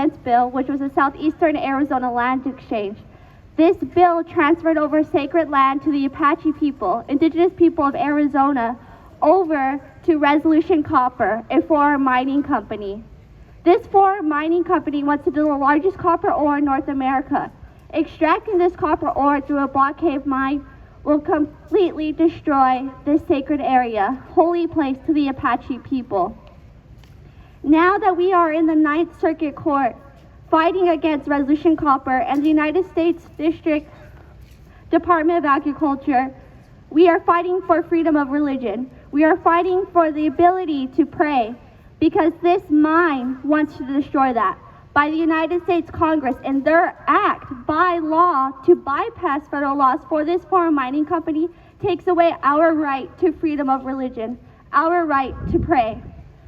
Defense Bill, which was a Southeastern Arizona land exchange. This bill transferred over sacred land to the Apache people, indigenous people of Arizona, over to Resolution Copper, a foreign mining company. This foreign mining company wants to do the largest copper ore in North America. Extracting this copper ore through a block cave mine will completely destroy this sacred area, holy place to the Apache people. Now that we are in the Ninth Circuit Court, fighting against Resolution Copper and the United States District Department of Agriculture, we are fighting for freedom of religion. We are fighting for the ability to pray, because this mine wants to destroy that. By the United States Congress and their act by law to bypass federal laws for this foreign mining company takes away our right to freedom of religion, our right to pray.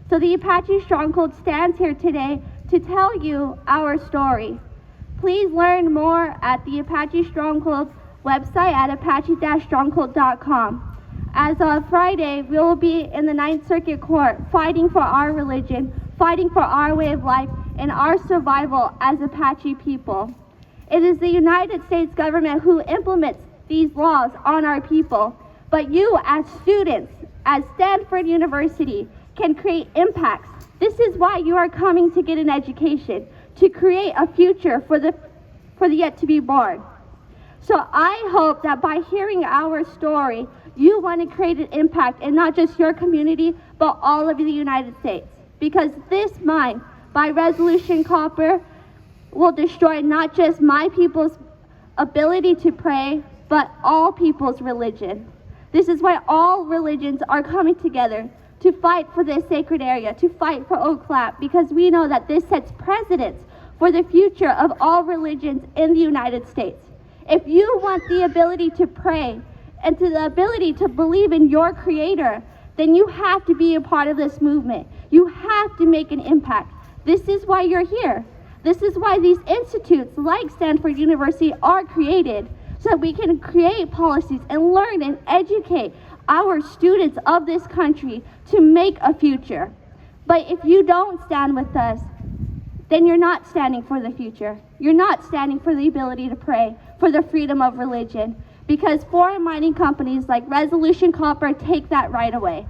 So the Apache-Stronghold stands here today to tell you our story. Please learn more at the Apache-Stronghold website at apache-stronghold.com. As of Friday, we will be in the Ninth Circuit Court fighting for our religion, fighting for our way of life, and our survival as Apache people. It is the United States government who implements these laws on our people, but you as students at Stanford University can create impacts. This is why you are coming to get an education, to create a future for the yet to be born. So I hope that by hearing our story, you want to create an impact in not just your community, but all of the United States. Because this mine, by Resolution Copper, will destroy not just my people's ability to pray, but all people's religion. This is why all religions are coming together to fight for this sacred area, to fight for Oak Flat, because we know that this sets precedents for the future of all religions in the United States. If you want the ability to pray and to the ability to believe in your Creator, then you have to be a part of this movement. You have to make an impact. This is why you're here. This is why these institutes like Stanford University are created, so that we can create policies and learn and educate our students of this country to make a future. But if you don't stand with us, then you're not standing for the future. You're not standing for the ability to pray, for the freedom of religion, because foreign mining companies like Resolution Copper take that right away.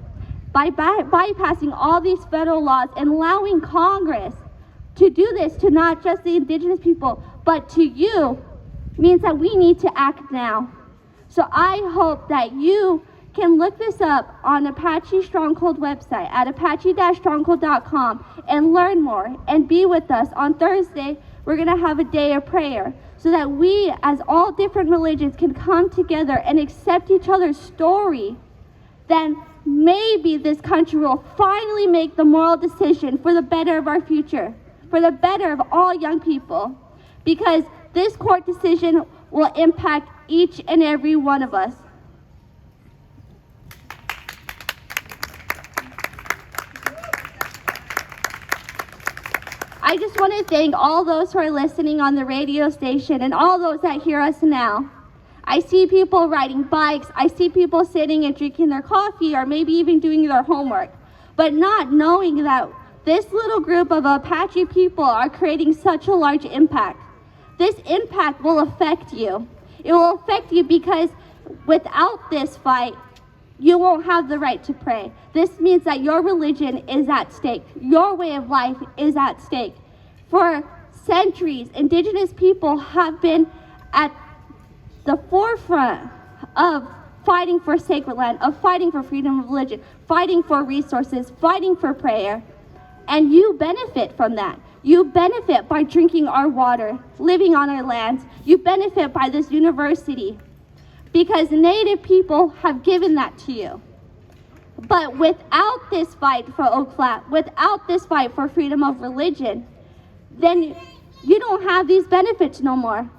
By bypassing all these federal laws and allowing Congress to do this to not just the indigenous people, but to you, means that we need to act now. So I hope that you can look this up on Apache-Stronghold website at apache-stronghold.com and learn more and be with us. On Thursday, we're going to have a day of prayer so that we, as all different religions, can come together and accept each other's story. Then maybe this country will finally make the moral decision for the better of our future, for the better of all young people, because this court decision will impact each and every one of us. I just want to thank all those who are listening on the radio station and all those that hear us now. I see people riding bikes, I see people sitting and drinking their coffee or maybe even doing their homework, but not knowing that this little group of Apache people are creating such a large impact. This impact will affect you. It will affect you because without this fight, you won't have the right to pray. This means that your religion is at stake. Your way of life is at stake. For centuries, indigenous people have been at the forefront of fighting for sacred land, of fighting for freedom of religion, fighting for resources, fighting for prayer. And you benefit from that. You benefit by drinking our water, living on our lands. You benefit by this university, because Native people have given that to you. But without this fight for Oak Flat, without this fight for freedom of religion, then you don't have these benefits no more.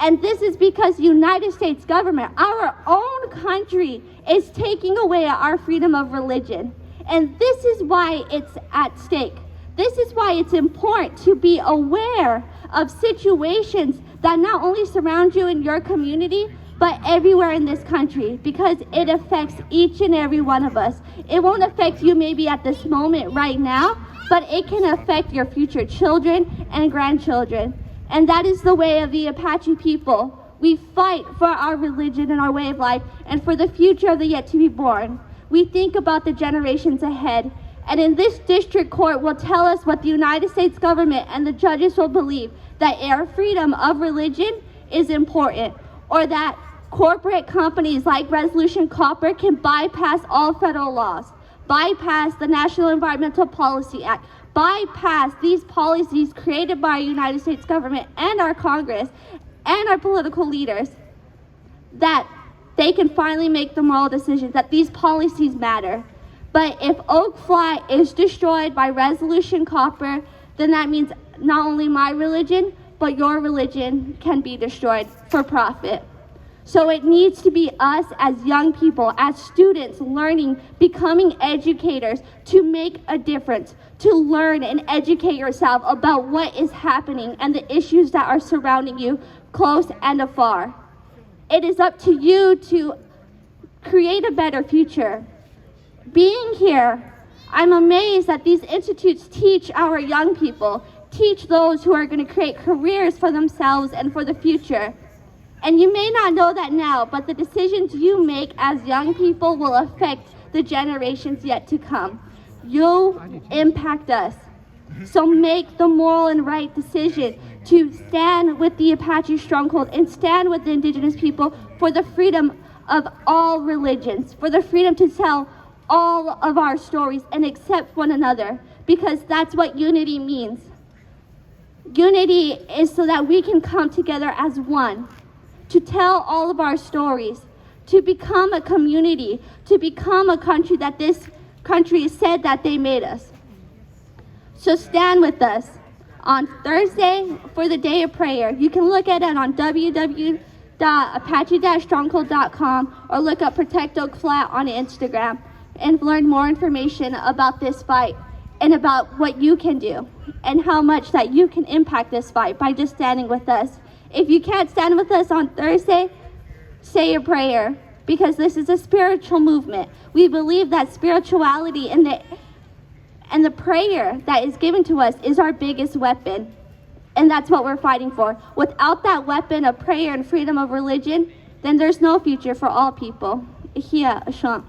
And this is because the United States government, our own country, is taking away our freedom of religion. And this is why it's at stake. This is why it's important to be aware of situations that not only surround you in your community, but everywhere in this country, because it affects each and every one of us. It won't affect you maybe at this moment right now, but it can affect your future children and grandchildren. And that is the way of the Apache people. We fight for our religion and our way of life and for the future of the yet to be born. We think about the generations ahead. And in this district court will tell us what the United States government and the judges will believe, that our freedom of religion is important, or that corporate companies like Resolution Copper can bypass all federal laws, bypass the National Environmental Policy Act, bypass these policies created by our United States government and our Congress and our political leaders, that they can finally make the moral decision that these policies matter. But if Oak Fly is destroyed by Resolution Copper, then that means not only my religion, but your religion can be destroyed for profit. So it needs to be us as young people, as students, learning, becoming educators, to make a difference, to learn and educate yourself about what is happening and the issues that are surrounding you, close and afar. It is up to you to create a better future. Being here, I'm amazed that these institutes teach our young people, teach those who are going to create careers for themselves and for the future. And you may not know that now, but the decisions you make as young people will affect the generations yet to come. You'll impact us. So make the moral and right decision to stand with the Apache-Stronghold and stand with the indigenous people for the freedom of all religions, for the freedom to tell all of our stories and accept one another, because that's what unity means. Unity is so that we can come together as one, to tell all of our stories, to become a community, to become a country that this country said that they made us. So stand with us on Thursday for the day of prayer. You can look at it on www.apache-stronghold.com or look up Protect Oak Flat on Instagram and learn more information about this fight and about what you can do and how much that you can impact this fight by just standing with us. If you can't stand with us on Thursday, say a prayer, because this is a spiritual movement. We believe that spirituality and the prayer that is given to us is our biggest weapon. And that's what we're fighting for. Without that weapon of prayer and freedom of religion, then there's no future for all people. Ihia Ashant.